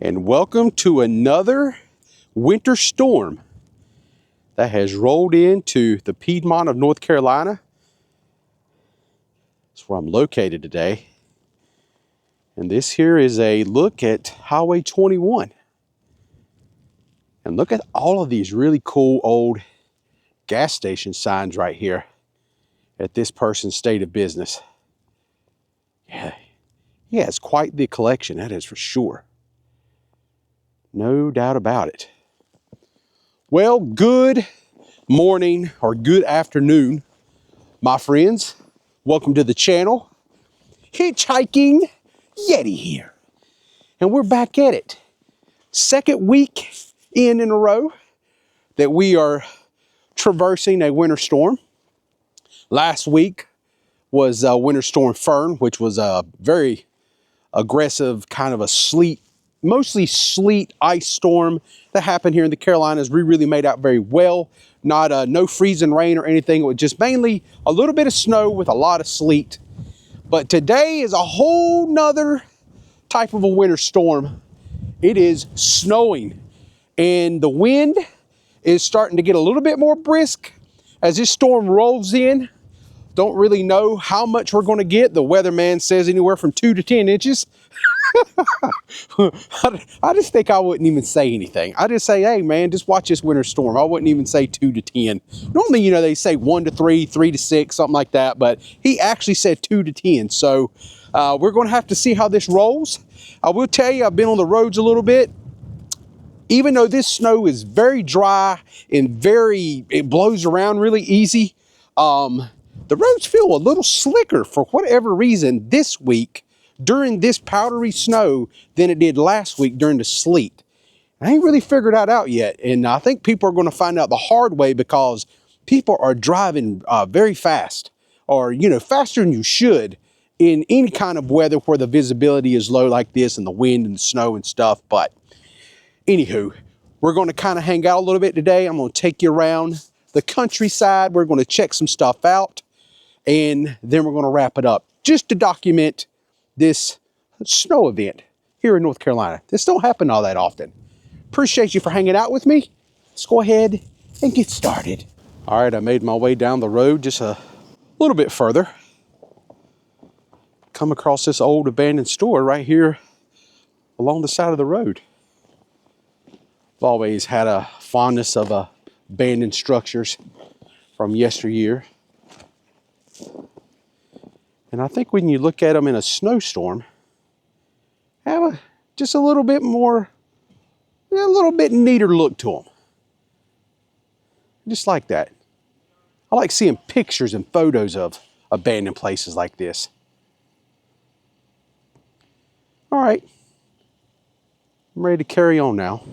and welcome to another winter storm that has rolled into the Piedmont of North Carolina. That's where I'm located today. And this here is a look at Highway 21. And look at all of these really cool old gas station signs right here at this person's state of business. Yeah, it's quite the collection, that is for sure. No doubt about it. Well, good morning or good afternoon, my friends. Welcome to the channel. Hitchhiking Yeti here. And we're back at it. Second week in a row that we are traversing a winter storm. Last week was Winter Storm Fern, which was a very aggressive kind of a mostly sleet ice storm that happened here in the Carolinas. We really made out very well. Not no freezing rain or anything. It was just mainly a little bit of snow with a lot of sleet. But today is a whole nother type of a winter storm. It is snowing and the wind is starting to get a little bit more brisk as this storm rolls in. Don't really know how much we're going to get. The weatherman says anywhere from 2 to 10 inches. I just think I wouldn't even say anything. I just say, hey man, just watch this winter storm. I wouldn't even say 2 to 10. Normally, you know, they say 1 to 3, 3 to 6, something like that. But he actually said 2 to 10. So we're going to have to see how this rolls. I will tell you, I've been on the roads a little bit. Even though this snow is very dry and it blows around really easy, the roads feel a little slicker for whatever reason this week during this powdery snow than it did last week during the sleet. I ain't really figured that out yet. And I think people are going to find out the hard way because people are driving very fast, or, you know, faster than you should in any kind of weather where the visibility is low like this and the wind and the snow and stuff. But anywho, we're going to kind of hang out a little bit today. I'm going to take you around the countryside. We're going to check some stuff out. And then we're going to wrap it up just to document this snow event here in North Carolina. This don't happen all that often. Appreciate you for hanging out with me. Let's go ahead and get started. All right, I made my way down the road just a little bit further. Come across this old abandoned store right here along the side of the road. I've always had a fondness of abandoned structures from yesteryear. And I think when you look at them in a snowstorm, have just a little bit more, a little bit neater look to them. Just like that. I like seeing pictures and photos of abandoned places like this. All right, I'm ready to carry on now.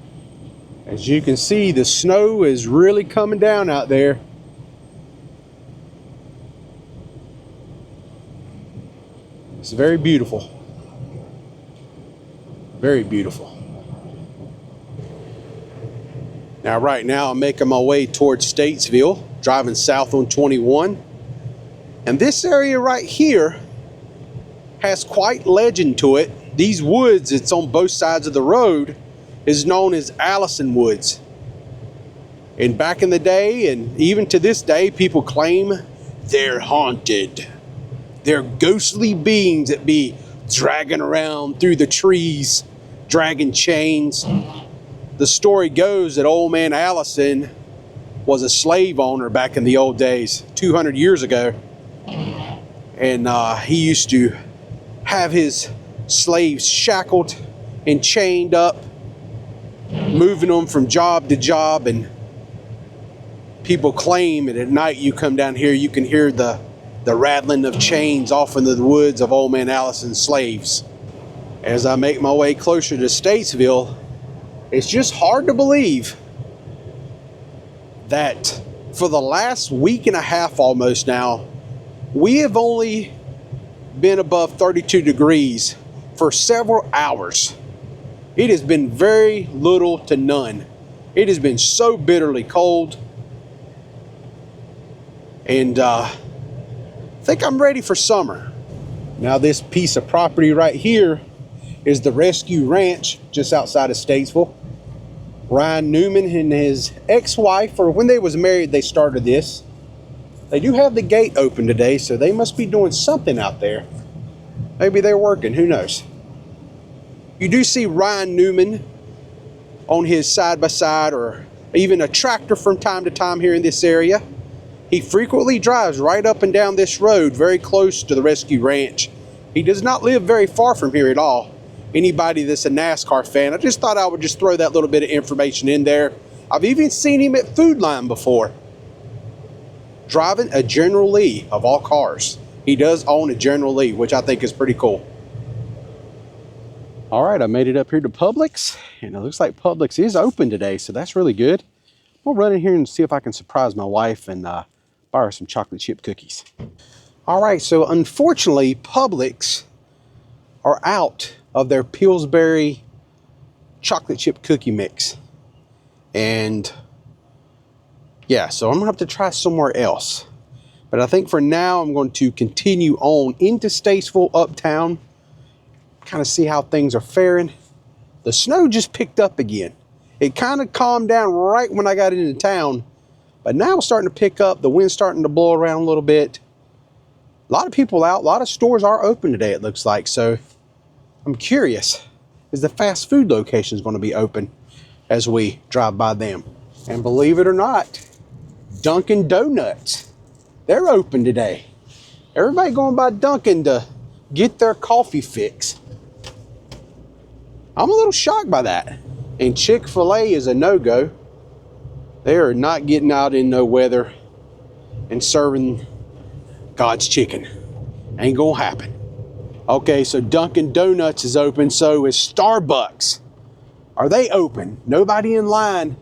As you can see, the snow is really coming down out there. It's very beautiful. Very beautiful. Now, right now, I'm making my way towards Statesville, driving south on 21. And this area right here has quite legend to it. These woods, it's on both sides of the road, is known as Allison Woods. And back in the day, and even to this day, people claim they're haunted. They're ghostly beings that be dragging around through the trees, dragging chains. The story goes that old man Allison was a slave owner back in the old days, 200 years ago. And he used to have his slaves shackled and chained up, moving them from job to job. And people claim that at night you come down here, you can hear the rattling of chains off into the woods of old man Allison's slaves. As I make my way closer to Statesville, it's just hard to believe that for the last week and a half almost now, we have only been above 32 degrees for several hours. It has been very little to none. It has been so bitterly cold. And I think I'm ready for summer. Now this piece of property right here is the Rescue Ranch just outside of Statesville. Ryan Newman and his ex-wife, or when they was married, they started this. They do have the gate open today, so they must be doing something out there. Maybe they're working, who knows. You do see Ryan Newman on his side-by-side or even a tractor from time to time here in this area. He frequently drives right up and down this road very close to the Rescue Ranch. He does not live very far from here at all. Anybody that's a NASCAR fan, I just thought I would just throw that little bit of information in there. I've even seen him at Food Line before, driving a General Lee of all cars. He does own a General Lee, which I think is pretty cool. All right, I made it up here to Publix, and it looks like Publix is open today, so that's really good. I'll run in here and see if I can surprise my wife and buy her some chocolate chip cookies. All right, so unfortunately, Publix are out of their Pillsbury chocolate chip cookie mix. And yeah, so I'm gonna have to try somewhere else. But I think for now, I'm going to continue on into Statesville Uptown, kind of see how things are faring. The snow just picked up again. It kind of calmed down right when I got into town, but now it's starting to pick up. The wind's starting to blow around a little bit. A lot of people out, a lot of stores are open today, it looks like. So I'm curious, is the fast food locations going to be open as we drive by them? And believe it or not, Dunkin' Donuts, they're open today. Everybody going by Dunkin' to get their coffee fix. I'm a little shocked by that. And Chick-fil-A is a no-go. They are not getting out in no weather and serving God's chicken. Ain't gonna happen. Okay, so Dunkin' Donuts is open, so is Starbucks. Are they open? Nobody in line.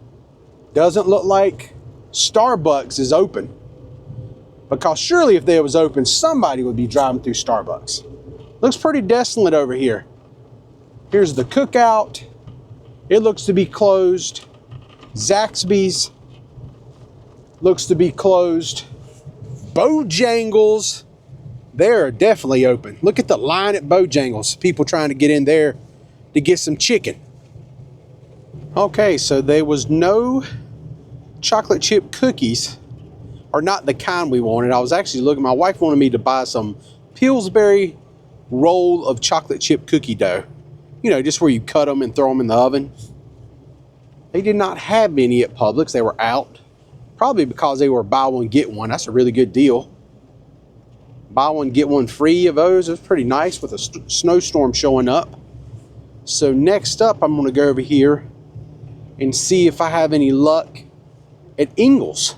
Doesn't look like Starbucks is open. Because surely if they was open, somebody would be driving through Starbucks. Looks pretty desolate over here. Here's the Cookout. It looks to be closed. Zaxby's looks to be closed. Bojangles, they're definitely open. Look at the line at Bojangles. People trying to get in there to get some chicken. Okay, so there was no chocolate chip cookies, or not the kind we wanted. I was actually looking, my wife wanted me to buy some Pillsbury roll of chocolate chip cookie dough. You know, just where you cut them and throw them in the oven. They did not have any at Publix. They were out. Probably because they were buy one, get one. That's a really good deal. Buy one, get one free of those. It was pretty nice with a snowstorm showing up. So next up, I'm going to go over here and see if I have any luck at Ingles.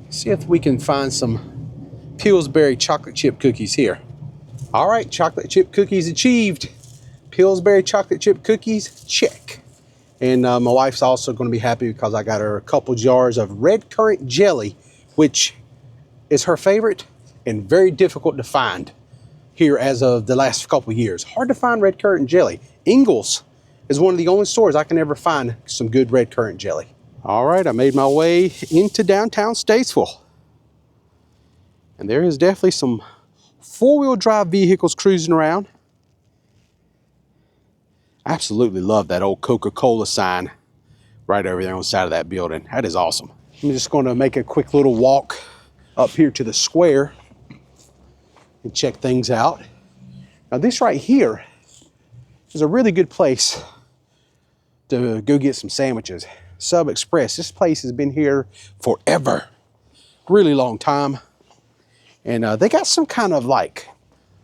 See if we can find some Pillsbury chocolate chip cookies here. All right, chocolate chip cookies achieved. Pillsbury chocolate chip cookies, check. And my wife's also going to be happy because I got her a couple jars of red currant jelly, which is her favorite and very difficult to find here as of the last couple years. Hard to find red currant jelly. Ingles is one of the only stores I can ever find some good red currant jelly. All right, I made my way into downtown Statesville. And there is definitely some four-wheel drive vehicles cruising around. Absolutely love that old Coca-Cola sign right over there on the side of that building. That is awesome. I'm just going to make a quick little walk up here to the square and check things out. Now this right here is a really good place to go get some sandwiches. Sub Express. This place has been here forever. Really long time. And they got some kind of like,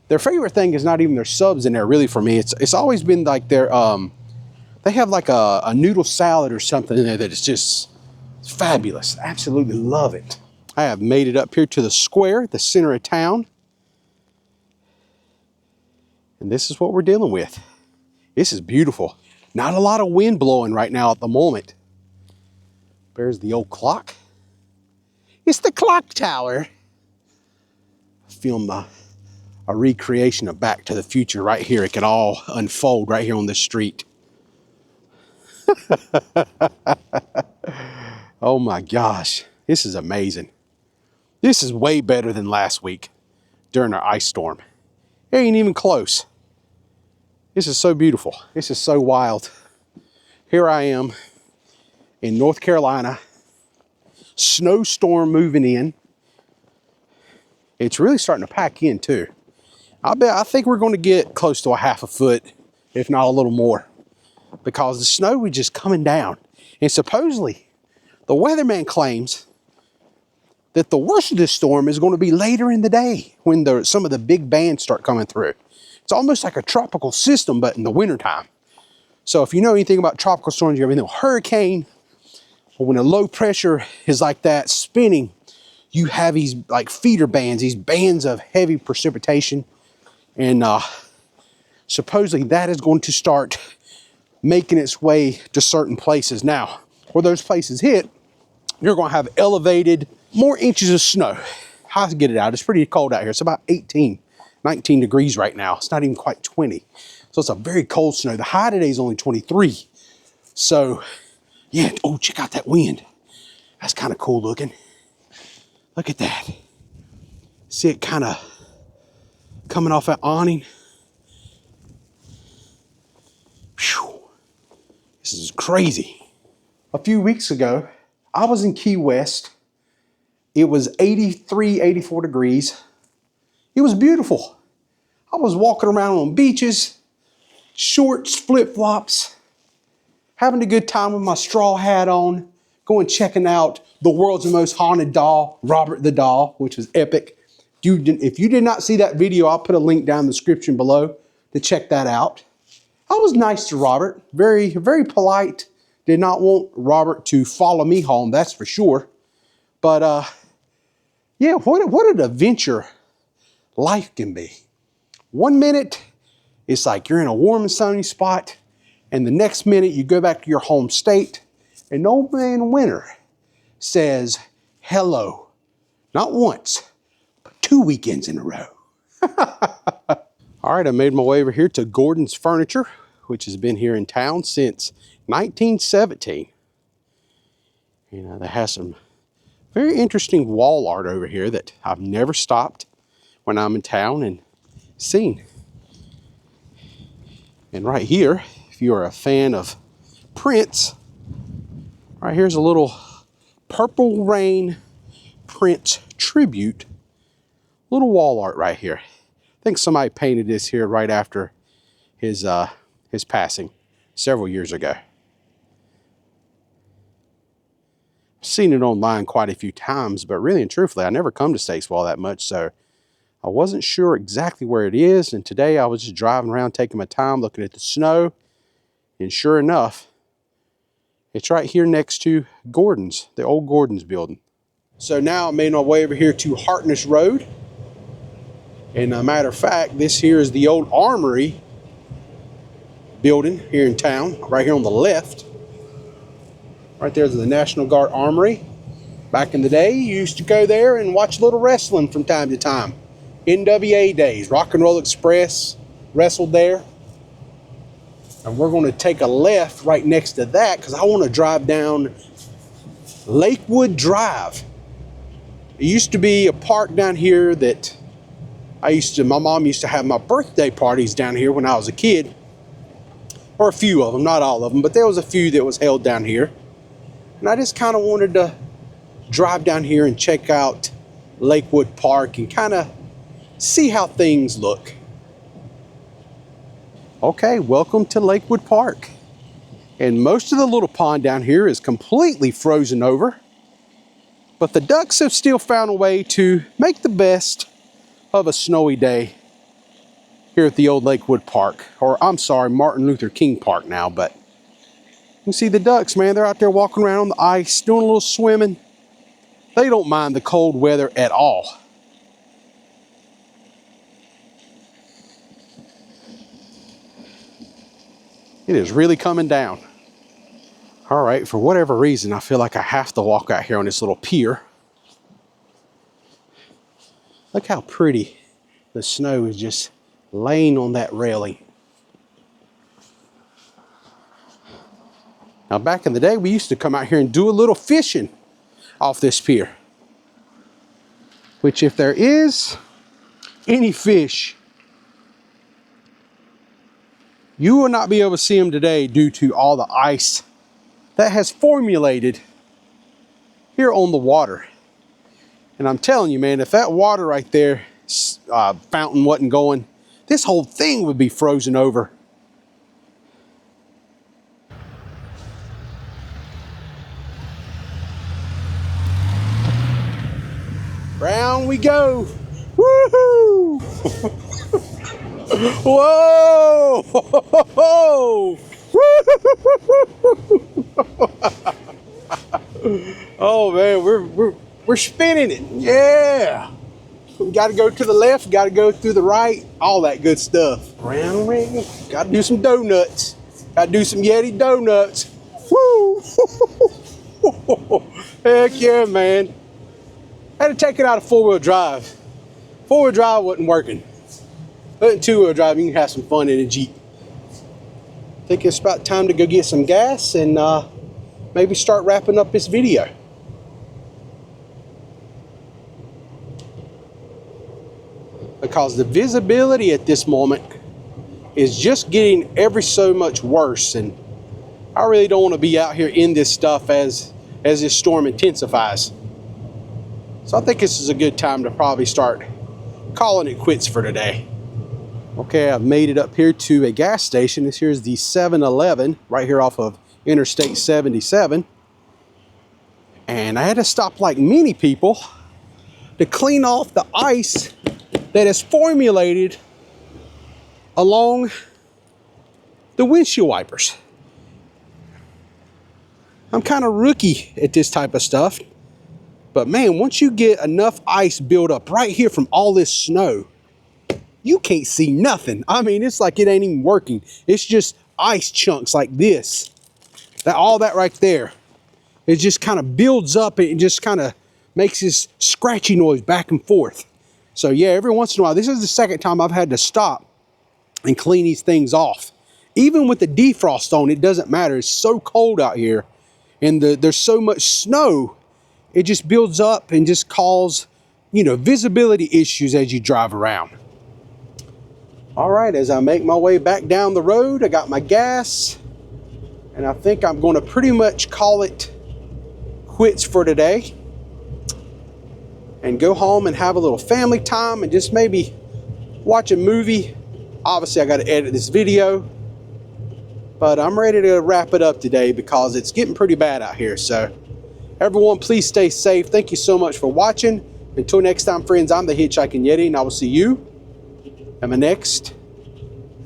their favorite thing is not even their subs in there really for me. It's always been like their, they have like a noodle salad or something in there that is just fabulous. Absolutely love it. I have made it up here to the square, the center of town. And this is what we're dealing with. This is beautiful. Not a lot of wind blowing right now at the moment. There's the old clock. It's the clock tower. Film a recreation of Back to the Future right here. It could all unfold right here on this street. Oh my gosh, this is amazing. This is way better than last week during our ice storm. It ain't even close. This is so beautiful. This is so wild. Here I am in North Carolina, snowstorm moving in. It's really starting to pack in too. I think we're going to get close to a half a foot, if not a little more, because the snow is just coming down. And supposedly, the weatherman claims that the worst of this storm is going to be later in the day when some of the big bands start coming through. It's almost like a tropical system, but in the wintertime. So if you know anything about tropical storms, you have anything, a hurricane, or when a low pressure is like that spinning, you have these like feeder bands, these bands of heavy precipitation. And supposedly that is going to start making its way to certain places. Now, where those places hit, you're going to have elevated more inches of snow. How to get it out? It's pretty cold out here. It's about 18, 19 degrees right now. It's not even quite 20. So it's a very cold snow. The high today is only 23. So yeah, oh, check out that wind. That's kind of cool looking. Look at that. See it kind of coming off that awning. Whew. This is crazy. A few weeks ago, I was in Key West. It was 83, 84 degrees. It was beautiful. I was walking around on beaches, shorts, flip-flops, having a good time with my straw hat on, going checking out the world's most haunted doll, Robert the Doll, which was epic. If you did not see that video, I'll put a link down in the description below to check that out. I was nice to Robert, very, very polite. Did not want Robert to follow me home, that's for sure. But yeah, what an adventure life can be. 1 minute, it's like you're in a warm and sunny spot, and the next minute you go back to your home state, and old man Winter says hello, not once, but 2 weekends in a row. All right, I made my way over here to Gordon's Furniture, which has been here in town since 1917. You know, they have some very interesting wall art over here that I've never stopped when I'm in town and seen. And right here, if you are a fan of Prince, right here's a little Purple Rain Prince tribute. Little wall art right here. I think somebody painted this here right after his passing several years ago. I've seen it online quite a few times, but really and truthfully, I never come to Statesville that much, so I wasn't sure exactly where it is. And today I was just driving around, taking my time, looking at the snow, and sure enough, it's right here next to Gordon's, the old Gordon's building. So now I made my way over here to Hartness Road. And a matter of fact, this here is the old Armory building here in town, right here on the left. Right there's the National Guard Armory. Back in the day, you used to go there and watch a little wrestling from time to time. NWA days, Rock and Roll Express wrestled there. And we're going to take a left right next to that because I want to drive down Lakewood Drive. It used to be a park down here that my mom used to have my birthday parties down here when I was a kid. Or a few of them, not all of them, but there was a few that was held down here. And I just kind of wanted to drive down here and check out Lakewood Park and kind of see how things look. Okay, welcome to Lakewood Park. And most of the little pond down here is completely frozen over. But the ducks have still found a way to make the best of a snowy day here at the old Lakewood Park. Or I'm sorry, Martin Luther King Park now, but you can see the ducks, man. They're out there walking around on the ice, doing a little swimming. They don't mind the cold weather at all. It is really coming down. All right, for whatever reason, I feel like I have to walk out here on this little pier. Look how pretty the snow is just laying on that railing. Now, back in the day, we used to come out here and do a little fishing off this pier. Which, if there is any fish You will not be able to see them today due to all the ice that has formulated here on the water. And I'm telling you, man, if that water right there, fountain wasn't going, this whole thing would be frozen over. Round we go. Woohoo! Whoa! Oh man, we're spinning it. Yeah. We got to go to the left, got to go through the right, all that good stuff. Round ring. Got to do some donuts. Got to do some Yeti donuts. Woo! Heck yeah, man. Had to take it out of four-wheel drive. Four-wheel drive wasn't working. But two-wheel drive, you can have some fun in a Jeep. I think it's about time to go get some gas and maybe start wrapping up this video. Because the visibility at this moment is just getting ever so much worse, and I really don't want to be out here in this stuff as this storm intensifies. So I think this is a good time to probably start calling it quits for today. Okay, I've made it up here to a gas station. This here is the 7-Eleven right here off of Interstate 77. And I had to stop like many people to clean off the ice that is formulated along the windshield wipers. I'm kind of rookie at this type of stuff, but man, once you get enough ice built up right here from all this snow, you can't see nothing. I mean, it's like it ain't even working. It's just ice chunks like this. All that right there. It just kind of builds up and it just kind of makes this scratchy noise back and forth. So yeah, every once in a while, this is the second time I've had to stop and clean these things off. Even with the defrost on, it doesn't matter. It's so cold out here and there's so much snow, it just builds up and just causes, you know, visibility issues as you drive around. All right, as I make my way back down the road, I got my gas, and I think I'm going to pretty much call it quits for today and go home and have a little family time and just maybe watch a movie. Obviously, I got to edit this video, but I'm ready to wrap it up today because it's getting pretty bad out here. So everyone, please stay safe. Thank you so much for watching. Until next time, friends, I'm the Hitchhiking Yeti, and I will see you in my next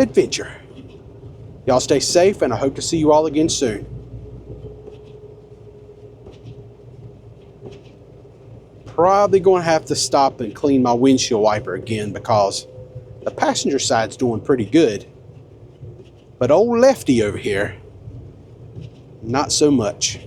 adventure. Y'all stay safe, and I hope to see you all again soon. Probably going to have to stop and clean my windshield wiper again because the passenger side's doing pretty good. But old Lefty over here, not so much.